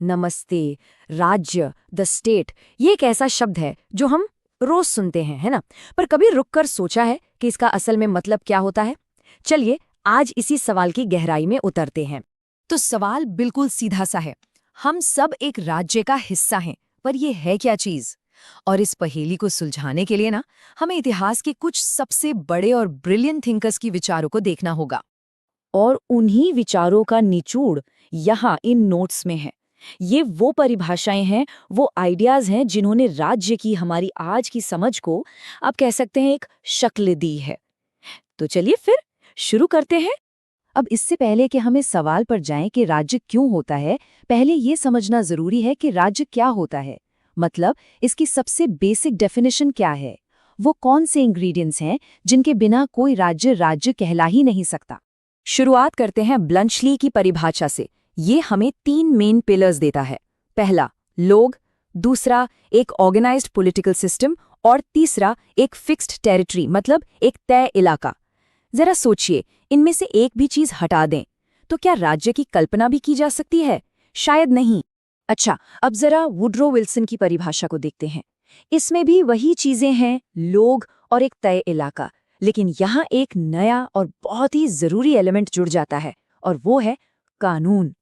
नमस्ते। राज्य, the state, ये एक ऐसा शब्द है जो हम रोज सुनते हैं, है ना? पर कभी रुककर सोचा है कि इसका असल में मतलब क्या होता है? चलिए आज इसी सवाल की गहराई में उतरते हैं। तो सवाल बिल्कुल सीधा सा है। हम सब एक राज्य का हिस्सा हैं, पर ये है क्या चीज? और इस पहेली को सुलझाने के लिए ना हमें इतिहास के कुछ सबसे बड़े और ब्रिलियंट थिंकर्स की विचारों को देखना होगा। और उन्हीं विचारों का निचोड़ यहाँ इन नोट्स में है। ये वो परिभाषाएं हैं, वो आइडियाज हैं जिन्होंने राज्य की हमारी आज की समझ को, आप कह सकते हैं, एक शक्ल दी है। तो चलिए फिर शुरू करते हैं। अब इससे पहले कि हम इस सवाल पर जाएं कि राज्य क्यों होता है, पहले ये समझना जरूरी है कि राज्य क्या होता है। मतलब इसकी सबसे बेसिक डेफिनेशन क्या है, वो कौन से इंग्रेडिएंट्स हैं जिनके बिना कोई राज्य राज्य कहला ही नहीं सकता। शुरुआत करते हैं ब्लंचली की परिभाषा से। ये हमें 3 मेन पिलर्स देता है। पहला, लोग। दूसरा, एक ऑर्गेनाइज्ड पॉलिटिकल सिस्टम। और तीसरा, एक फिक्स्ड टेरिटरी, मतलब एक तय इलाका। जरा सोचिए, इनमें से एक भी चीज हटा दें तो क्या राज्य की कल्पना भी की जा सकती है? शायद नहीं। अच्छा, अब जरा वुड्रो विल्सन की परिभाषा को देखते हैं। इसमें भी वही चीजें हैं, लोग और एक तय इलाका, लेकिन यहाँ एक नया और बहुत ही जरूरी एलिमेंट जुड़ जाता है, और वो है कानून।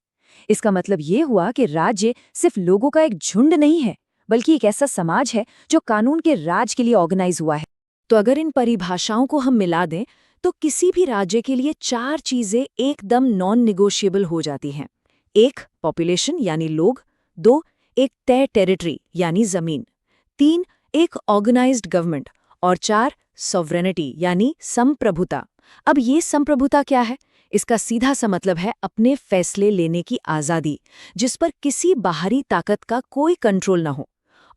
इसका मतलब ये हुआ कि राज्य सिर्फ लोगों का एक झुंड नहीं है, बल्कि एक ऐसा समाज है जो कानून के राज के लिए ऑर्गेनाइज हुआ है। तो अगर इन परिभाषाओं को हम मिला दें तो किसी भी राज्य के लिए 4 चीजें एकदम नॉन निगोशिएबल हो जाती हैं। 1, पॉपुलेशन यानी लोग। 2, एक तय टेरिटरी यानी जमीन। 3, एक ऑर्गेनाइज्ड गवर्नमेंट। और 4, सॉवरेनिटी यानी संप्रभुता। अब ये संप्रभुता क्या है? इसका सीधा सा मतलब है अपने फैसले लेने की आज़ादी, जिस पर किसी बाहरी ताकत का कोई कंट्रोल ना हो।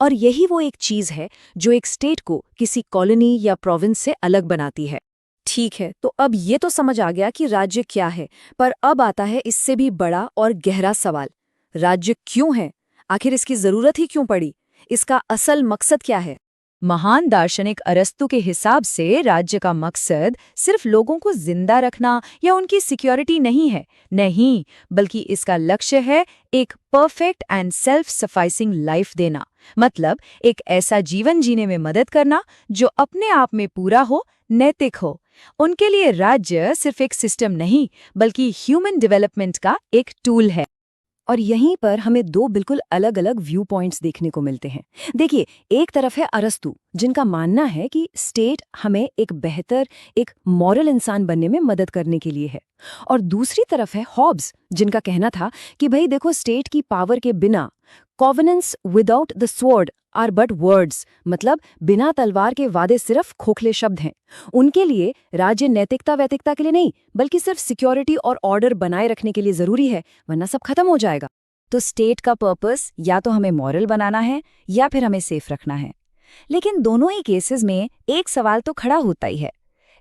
और यही वो एक चीज है जो एक स्टेट को किसी कॉलोनी या प्रोविंस से अलग बनाती है। ठीक है, तो अब ये तो समझ आ गया कि राज्य क्या है, पर अब आता है इससे भी बड़ा और गहरा सवाल। राज्य क्यों है? आखिर इसकी जरूरत ही क्यों पड़ी? इसका असल मकसद क्या है? महान दार्शनिक अरस्तु के हिसाब से राज्य का मकसद सिर्फ लोगों को जिंदा रखना या उनकी सिक्योरिटी नहीं है। नहीं, बल्कि इसका लक्ष्य है एक परफेक्ट एंड सेल्फ सफाइसिंग लाइफ देना। मतलब एक ऐसा जीवन जीने में मदद करना जो अपने आप में पूरा हो, नैतिक हो। उनके लिए राज्य सिर्फ एक सिस्टम नहीं, बल्कि ह्यूमन डेवलपमेंट का एक टूल है। और यहीं पर हमें 2 बिल्कुल अलग अलग व्यू पॉइंट्स देखने को मिलते हैं। देखिए, एक तरफ है अरस्तु, जिनका मानना है कि स्टेट हमें एक बेहतर, एक मॉरल इंसान बनने में मदद करने के लिए है। और दूसरी तरफ है हॉब्स, जिनका कहना था कि भाई देखो, स्टेट की पावर के बिना, covenants without the sword are but words, मतलब बिना तलवार के वादे सिर्फ खोखले शब्द हैं। उनके लिए राज्य नैतिकता वैतिकता के लिए नहीं, बल्कि सिर्फ सिक्योरिटी और ऑर्डर बनाए रखने के लिए जरूरी है, वरना सब खत्म हो जाएगा। तो स्टेट का पर्पस या तो हमें मॉरल बनाना है या फिर हमें सेफ रखना है। लेकिन दोनों ही केसेस में एक सवाल तो खड़ा होता ही है।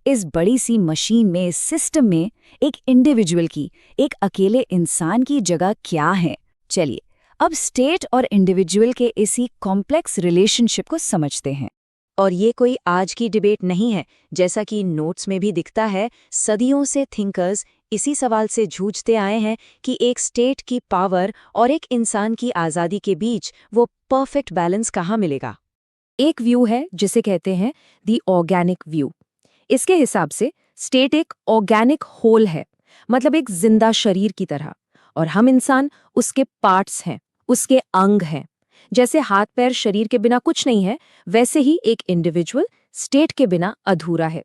इस बड़ी सी मशीन में, इस सिस्टम में एक इंडिविजुअल की, एक अकेले इंसान की जगह क्या है? चलिए अब स्टेट और इंडिविजुअल के इसी कॉम्प्लेक्स रिलेशनशिप को समझते हैं। और ये कोई आज की डिबेट नहीं है, जैसा कि नोट्स में भी दिखता है। सदियों से थिंकर्स इसी सवाल से जूझते आए हैं कि एक स्टेट की पावर और एक इंसान की आज़ादी के बीच वो परफेक्ट बैलेंस कहाँ मिलेगा। एक व्यू है जिसे कहते हैं दी ऑर्गेनिक व्यू। इसके हिसाब से स्टेट एक ऑर्गेनिक होल है, मतलब एक जिंदा शरीर की तरह, और हम इंसान उसके पार्ट्स हैं, उसके अंग हैं। जैसे हाथ पैर शरीर के बिना कुछ नहीं है, वैसे ही एक इंडिविजुअल स्टेट के बिना अधूरा है।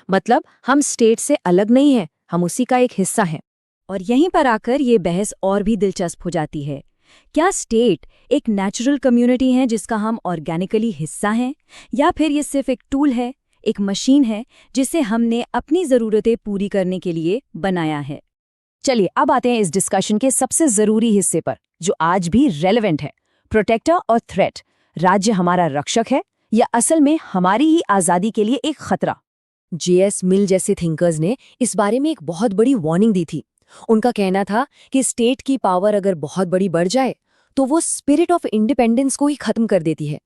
मतलब हम स्टेट से अलग नहीं हैं, हम उसी का एक हिस्सा हैं। और यहीं पर आकर ये बहस और भी दिलचस्प हो जाती है। क्या स्टेट एक नेचुरल कम्युनिटी है जिसका हम ऑर्गेनिकली हिस्सा हैं, या फिर ये सिर्फ एक टूल है, एक मशीन है जिसे हमने अपनी ज़रूरतें पूरी करने के लिए बनाया है? चलिए अब आते हैं इस डिस्कशन के सबसे जरूरी हिस्से पर, जो आज भी रेलेवेंट है। प्रोटेक्टर और थ्रेट। राज्य हमारा रक्षक है या असल में हमारी ही आजादी के लिए एक खतरा? J.S. मिल जैसे थिंकर्स ने इस बारे में एक बहुत बड़ी वार्निंग दी थी। उनका कहना था कि स्टेट की पावर अगर बहुत बड़ी बढ़ जाए तो वो स्पिरिट ऑफ इंडिपेंडेंस को ही खत्म कर देती है।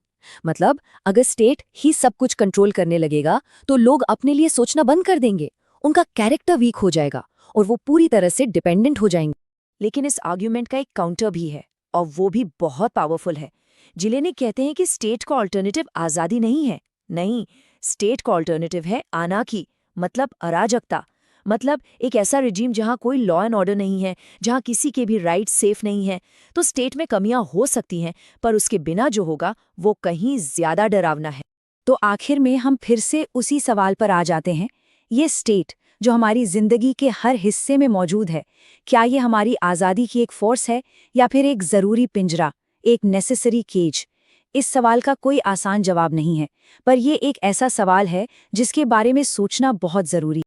मतलब अगर स्टेट ही सब कुछ कंट्रोल करने लगेगा तो लोग अपने लिए सोचना बंद कर देंगे, उनका कैरेक्टर वीक हो जाएगा और वो पूरी तरह से डिपेंडेंट हो जाएंगे। लेकिन इस आर्ग्यूमेंट का एक काउंटर भी है, और वो भी बहुत पावरफुल है। जिलेनिक कहते हैं कि स्टेट का ऑल्टरनेटिव आज़ादी नहीं है। नहीं, स्टेट का ऑल्टरनेटिव है अनार्की, मतलब अराजकता। मतलब एक ऐसा रिजीम जहाँ कोई लॉ एंड ऑर्डर नहीं है, जहाँ किसी के भी राइट सेफ नहीं है। तो स्टेट में कमियां हो सकती हैं, पर उसके बिना जो होगा वो कहीं ज्यादा डरावना है। तो आखिर में हम फिर से उसी सवाल पर आ जाते हैं, ये स्टेट जो हमारी जिंदगी के हर हिस्से में मौजूद है, क्या ये हमारी आज़ादी की एक फोर्स है या फिर एक ज़रूरी पिंजरा, एक नेसेसरी केज? इस सवाल का कोई आसान जवाब नहीं है, पर ये एक ऐसा सवाल है जिसके बारे में सोचना बहुत ज़रूरी है।